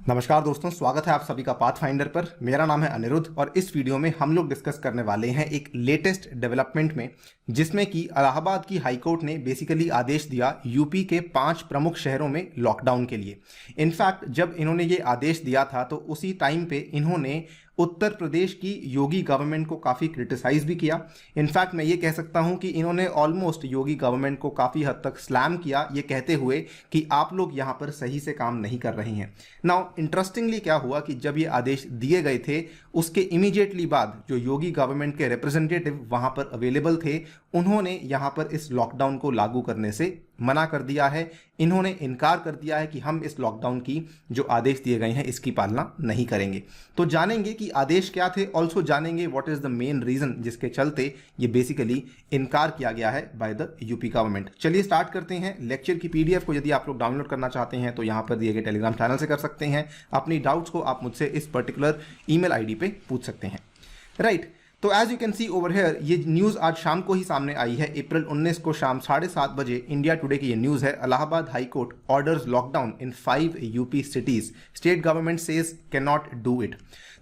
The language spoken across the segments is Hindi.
नमस्कार दोस्तों, स्वागत है आप सभी का पाथ फाइंडर पर। मेरा नाम है अनिरुद्ध और इस वीडियो में हम लोग डिस्कस करने वाले हैं एक लेटेस्ट डेवलपमेंट में, जिसमें कि इलाहाबाद की हाई कोर्ट ने बेसिकली आदेश दिया यूपी के 5 प्रमुख शहरों में लॉकडाउन के लिए। इनफैक्ट जब इन्होंने ये आदेश दिया था तो उसी टाइम पे इन्होंने उत्तर प्रदेश की योगी गवर्नमेंट को काफ़ी क्रिटिसाइज भी किया। इनफैक्ट मैं ये कह सकता हूँ कि इन्होंने ऑलमोस्ट योगी गवर्नमेंट को काफ़ी हद तक स्लैम किया, ये कहते हुए कि आप लोग यहाँ पर सही से काम नहीं कर रहे हैं। नाउ इंटरेस्टिंगली क्या हुआ कि जब ये आदेश दिए गए थे उसके इमीडिएटली बाद जो योगी गवर्नमेंट के रिप्रेजेंटेटिव वहाँ पर अवेलेबल थे, उन्होंने यहाँ पर इस लॉकडाउन को लागू करने से मना कर दिया है। इन्होंने इनकार कर दिया है कि हम इस लॉकडाउन की जो आदेश दिए गए हैं इसकी पालना नहीं करेंगे। तो जानेंगे कि आदेश क्या थे, ऑल्सो जानेंगे what is the main reason जिसके चलते ये बेसिकली इनकार किया गया है बाय द यूपी गवर्नमेंट। चलिए स्टार्ट करते हैं। लेक्चर की पीडीएफ को यदि आप लोग डाउनलोड करना चाहते हैं तो यहाँ पर दिए गए टेलीग्राम चैनल से कर सकते हैं। अपनी डाउट्स को आप मुझसे इस पर्टिकुलर ईमेल आईडी पे पूछ सकते हैं। राइट, तो as you can see over here, ये न्यूज़ आज शाम को ही सामने आई है। अप्रैल 19 को शाम 7:30 बजे इंडिया टुडे की ये न्यूज़ है। Allahabad high court orders lockdown in 5 UP cities, state government says can not do it.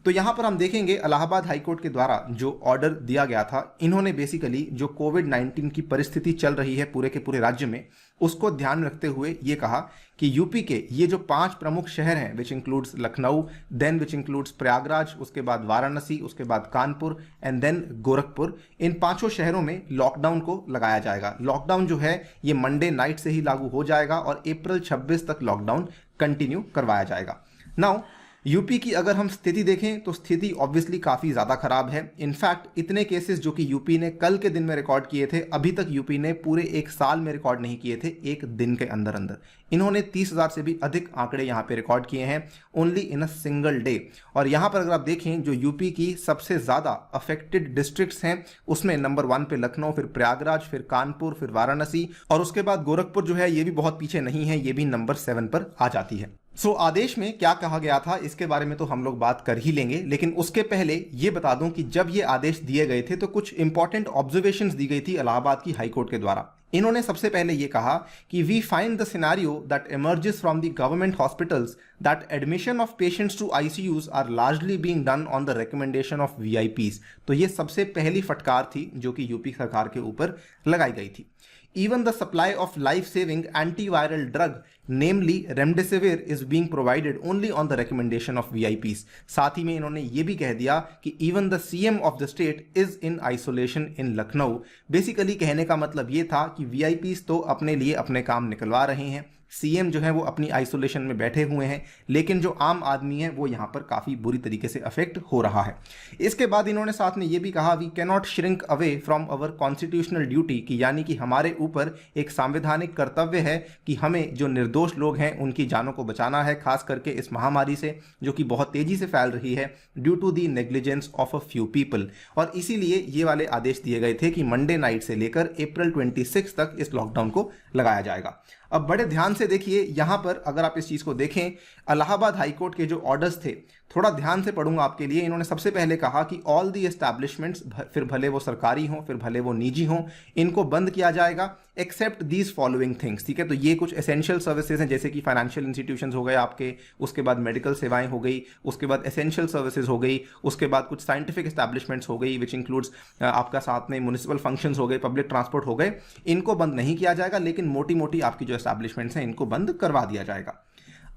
तो यहाँ पर हम देखेंगे इलाहाबाद हाई कोर्ट के द्वारा जो ऑर्डर दिया गया था, इन्होंने बेसिकली जो कोविड-19 की परिस्थिति चल रही है पूरे के पूरे राज्य में, उसको ध्यान में रखते हुए ये कहा कि यूपी के ये जो 5 प्रमुख शहर हैं, which includes Lucknow, then which includes Prayagraj, उसके बाद वाराणसी, उसके बाद कानपुर एंड देन गोरखपुर, इन 5 शहरों में लॉकडाउन को लगाया जाएगा। लॉकडाउन जो है ये मंडे नाइट से ही लागू हो जाएगा और अप्रैल 26 तक लॉकडाउन कंटिन्यू करवाया जाएगा। नाउ यूपी की अगर हम स्थिति देखें तो स्थिति ऑब्वियसली काफ़ी ज़्यादा खराब है। इनफैक्ट इतने केसेस जो कि यूपी ने कल के दिन में रिकॉर्ड किए थे, अभी तक यूपी ने पूरे एक साल में रिकॉर्ड नहीं किए थे एक दिन के अंदर अंदर। इन्होंने 30,000 से भी अधिक आंकड़े यहाँ पे रिकॉर्ड किए हैं only in a single day. और यहाँ पर अगर आप देखें जो यूपी की सबसे ज़्यादा अफेक्टेड डिस्ट्रिक्ट्स हैं उसमें नंबर 1 पे लखनऊ, फिर प्रयागराज, फिर कानपुर, फिर वाराणसी और उसके बाद गोरखपुर जो है ये भी बहुत पीछे नहीं है, ये भी नंबर 7 पर आ जाती है। सो आदेश में क्या कहा गया था इसके बारे में तो हम लोग बात कर ही लेंगे, लेकिन उसके पहले ये बता दूं कि जब ये आदेश दिए गए थे तो कुछ इंपॉर्टेंट ऑब्जर्वेशंस दी गई थी इलाहाबाद की हाई कोर्ट के द्वारा। इन्होंने सबसे पहले ये कहा कि we find the scenario that emerges from the government hospitals that admission of patients to ICUs are largely being done on the recommendation of VIPs. तो ये सबसे पहली फटकार थी जो कि यूपी सरकार के ऊपर लगाई गई थी। Even the supply of life-saving antiviral drug, namely remdesivir, is being provided only on the recommendation of VIPs. साथ ही में इन्होंने ये भी कह दिया कि even the CM of the state is in isolation in Lucknow. Basically कहने का मतलब ये था कि VIPs तो अपने लिए अपने काम निकलवा रहे हैं, सीएम जो है वो अपनी आइसोलेशन में बैठे हुए हैं, लेकिन जो आम आदमी है वो यहाँ पर काफ़ी बुरी तरीके से अफेक्ट हो रहा है। इसके बाद इन्होंने साथ में ये भी कहा we can not shrink away from our constitutional duty, कि यानी कि हमारे ऊपर एक संवैधानिक कर्तव्य है कि हमें जो निर्दोष लोग हैं उनकी जानों को बचाना है, खास करके इस महामारी से जो कि बहुत तेजी से फैल रही है due to the negligence of a few people. और इसीलिए ये वाले आदेश दिए गए थे कि मंडे नाइट से लेकर अप्रैल 26 तक इस लॉकडाउन को लगाया जाएगा। अब बड़े ध्यान से देखिए, यहां पर अगर आप इस चीज को देखें, इलाहाबाद हाईकोर्ट के जो ऑर्डर्स थे थोड़ा ध्यान से पढ़ूंगा आपके लिए। इन्होंने सबसे पहले कहा कि ऑल दी एस्टैब्लिशमेंट्स, फिर भले वो सरकारी हों फिर भले वो निजी हों, इनको बंद किया जाएगा एक्सेप्ट दीज फॉलोइंग थिंग्स। ठीक है, तो ये कुछ एसेंशियल सर्विसेज हैं जैसे कि फाइनेंशियल इंस्टीट्यूशंस हो गए आपके, उसके बाद मेडिकल सेवाएं हो गई, उसके बाद एसेंशियल सर्विसेज हो गई, उसके बाद कुछ साइंटिफिक एस्टैब्लिशमेंट्स हो गई विच इंक्लूड्स आपका साथ में म्युनिसिपल फंक्शंस हो गए, पब्लिक ट्रांसपोर्ट हो गए। इनको बंद नहीं किया जाएगा, लेकिन मोटी मोटी आपकी जो एस्टैब्लिशमेंट्स हैं इनको बंद करवा दिया जाएगा।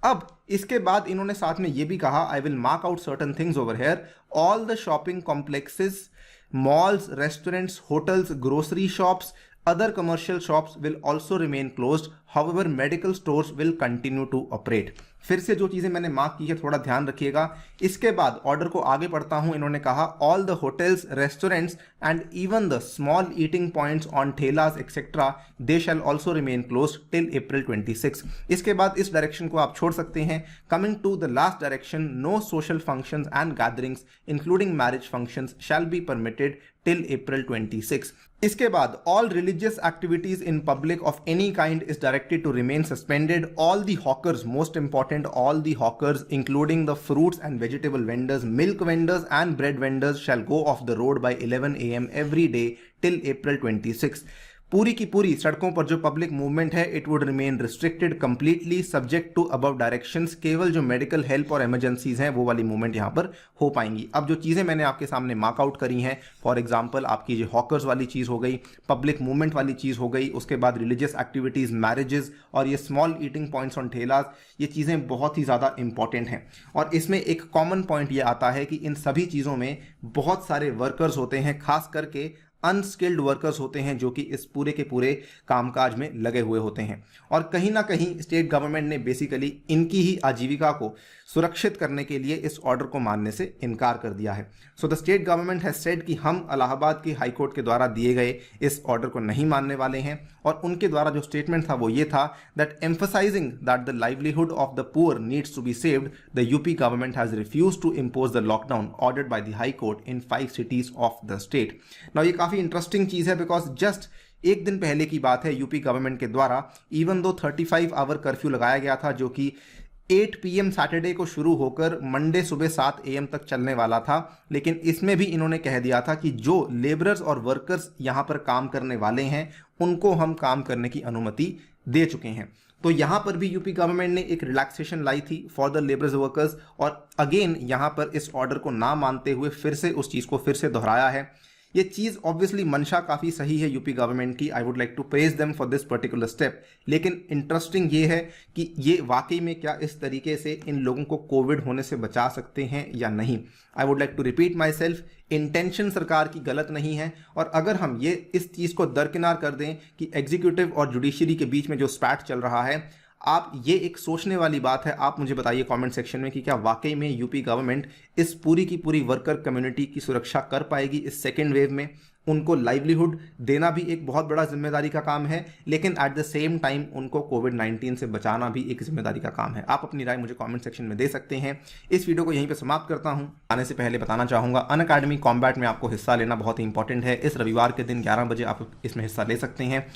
अब इसके बाद इन्होंने साथ में ये भी कहा I will mark out certain things over here, all the shopping complexes, malls, restaurants, hotels, grocery shops, other commercial shops will also remain closed. However, medical stores will continue to operate. फिर से जो चीजें मैंने मार्क की है थोड़ा ध्यान रखिएगा। इसके बाद ऑर्डर को आगे पढ़ता हूं। इन्होंने कहा all the hotels, restaurants and even the small eating points on ठेलास etcetera they shall also remain close till April 26। इसके बाद इस डायरेक्शन को आप छोड़ सकते हैं। Coming to the last direction, no social functions and gatherings including marriage functions shall be permitted till April 26। इसके बाद all religious activities in public of any kind is directed to remain suspended. All the hawkers, most important, all the hawkers including the fruits and vegetable vendors, milk vendors and bread vendors shall go off the road by 11 AM every day till April 26. पूरी की पूरी सड़कों पर जो पब्लिक मूवमेंट है it would remain restricted completely subject to above directions. केवल जो मेडिकल हेल्प और इमरजेंसीज हैं वो वाली मूवमेंट यहाँ पर हो पाएंगी। अब जो चीज़ें मैंने आपके सामने मार्क आउट करी हैं, फॉर एग्जांपल आपकी जो हॉकर्स वाली चीज़ हो गई, पब्लिक मूवमेंट वाली चीज़ हो गई, उसके बाद रिलीजियस एक्टिविटीज़, मैरिजेस और ये स्मॉल ईटिंग पॉइंट्स ऑन ठेलास, ये चीज़ें बहुत ही ज़्यादा इंपॉर्टेंट हैं। और इसमें एक कॉमन पॉइंट ये आता है कि इन सभी चीज़ों में बहुत सारे वर्कर्स होते हैं, खास करके अनस्किल्ड वर्कर्स होते हैं जो कि इस पूरे के पूरे कामकाज में लगे हुए होते हैं। और कहीं ना कहीं स्टेट गवर्नमेंट ने बेसिकली इनकी ही आजीविका को सुरक्षित करने के लिए इस ऑर्डर को मानने से इनकार कर दिया है। So the state government has said कि हम इलाहाबाद की हाई कोर्ट के द्वारा दिए गए इस ऑर्डर को नहीं मानने वाले हैं। और उनके द्वारा जो स्टेटमेंट था वो ये था that emphasizing that the livelihood of the poor needs to be saved, the UP government has refused to impose the lockdown ordered by the high court in 5 cities of the state. Now ये काफ़ी इंटरेस्टिंग चीज़ है बिकॉज जस्ट एक दिन पहले की बात है, यूपी गवर्नमेंट के द्वारा इवन दो 35 आवर कर्फ्यू लगाया गया था जो कि 8 PM सैटरडे को शुरू होकर मंडे सुबह 7 AM तक चलने वाला था। लेकिन इसमें भी इन्होंने कह दिया था कि जो लेबरर्स और वर्कर्स यहाँ पर काम करने वाले हैं उनको हम काम करने की अनुमति दे चुके हैं। तो यहाँ पर भी यूपी गवर्नमेंट ने एक रिलैक्सेशन लाई थी फॉर द लेबरर्स वर्कर्स। और अगेन यहाँ पर इस ऑर्डर को ना मानते हुए फिर से उस चीज़ को फिर से दोहराया है। ये चीज़ ऑब्वियसली मंशा काफ़ी सही है यूपी गवर्नमेंट की, I would like to praise them for this particular step. लेकिन इंटरेस्टिंग ये है कि ये वाकई में क्या इस तरीके से इन लोगों को कोविड होने से बचा सकते हैं या नहीं। I would like to repeat myself, intention सरकार की गलत नहीं है। और अगर हम ये इस चीज़ को दरकिनार कर दें कि एग्जीक्यूटिव और जुडिशरी के बीच में जो स्पैट चल रहा है, आप ये एक सोचने वाली बात है। आप मुझे बताइए कमेंट सेक्शन में कि क्या वाकई में यूपी गवर्नमेंट इस पूरी की पूरी वर्कर कम्युनिटी की सुरक्षा कर पाएगी इस सेकेंड वेव में। उनको लाइवलीहुड देना भी एक बहुत बड़ा जिम्मेदारी का काम है, लेकिन एट द सेम टाइम उनको कोविड-19 से बचाना भी एक जिम्मेदारी का काम है। आप अपनी राय मुझे कमेंट सेक्शन में दे सकते हैं। इस वीडियो को यहीं पे समाप्त करता हूं। आने से पहले बताना चाहूँगा अनअकैडमी कॉम्बैट में आपको हिस्सा लेना बहुत ही इंपॉर्टेंट है। इस रविवार के दिन 11 बजे आप इसमें हिस्सा ले सकते हैं।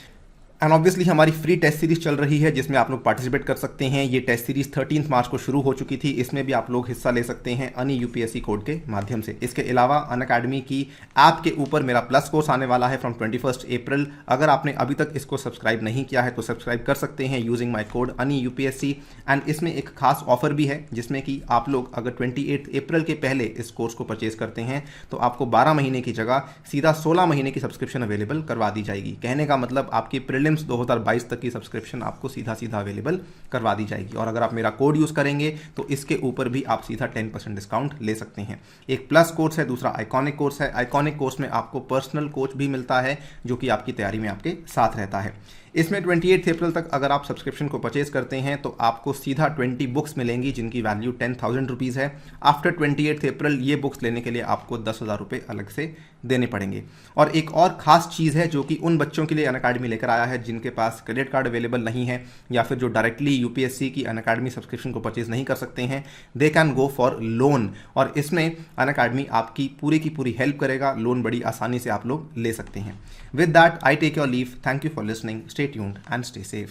एंड ऑब्वियसली हमारी फ्री टेस्ट सीरीज चल रही है जिसमें आप लोग पार्टिसिपेट कर सकते हैं। ये टेस्ट सीरीज 13 मार्च को शुरू हो चुकी थी। इसमें भी आप लोग हिस्सा ले सकते हैं अनि यूपीएससी कोड के माध्यम से। इसके अलावा अनअकैडमी की ऐप के ऊपर मेरा प्लस कोर्स आने वाला है फ्रॉम 21 अप्रैल। अगर आपने अभी तक इसको सब्सक्राइब नहीं किया है तो सब्सक्राइब कर सकते हैं यूजिंग माई कोड अनि यूपीएससी। एंड इसमें एक खास ऑफर भी है जिसमें कि आप लोग अगर 28 अप्रैल के पहले इस कोर्स को परचेज करते हैं तो आपको 12 महीने की जगह सीधा 16 महीने की सब्सक्रिप्शन अवेलेबल करवा दी जाएगी। कहने का मतलब आपकी प्रीलिम्स 2022 तक की सब्सक्रिप्शन आपको सीधा सीधा अवेलेबल करवा दी जाएगी। और अगर आप मेरा कोड यूज़ करेंगे तो इसके ऊपर भी आप सीधा 10% डिस्काउंट ले सकते हैं। एक प्लस कोर्स है, दूसरा आइकॉनिक कोर्स है। आइकॉनिक कोर्स में आपको पर्सनल कोच भी मिलता है जो कि आपकी तैयारी में आपके साथ रहता है। इसमें 28 अप्रैल तक अगर आप सब्सक्रिप्शन को परचेज करते हैं तो आपको सीधा 20 बुक्स मिलेंगी जिनकी वैल्यू 10,000 रुपीज़ है। आफ्टर 28 अप्रैल ये बुक्स लेने के लिए आपको 10,000 रुपये अलग से देने पड़ेंगे। और एक और ख़ास चीज़ है जो कि उन बच्चों के लिए अनअकैडमी लेकर आया है जिनके पास क्रेडिट कार्ड अवेलेबल नहीं है या फिर जो डायरेक्टली यूपीएससी की अनअकैडमी सब्सक्रिप्शन को परचेज नहीं कर सकते हैं, they can go for loan. और इसमें अनअकैडमी आपकी पूरी हेल्प करेगा। लोन बड़ी आसानी से आप लोग ले सकते हैं। With that I take your leave. Thank you for listening. Stay tuned and stay safe.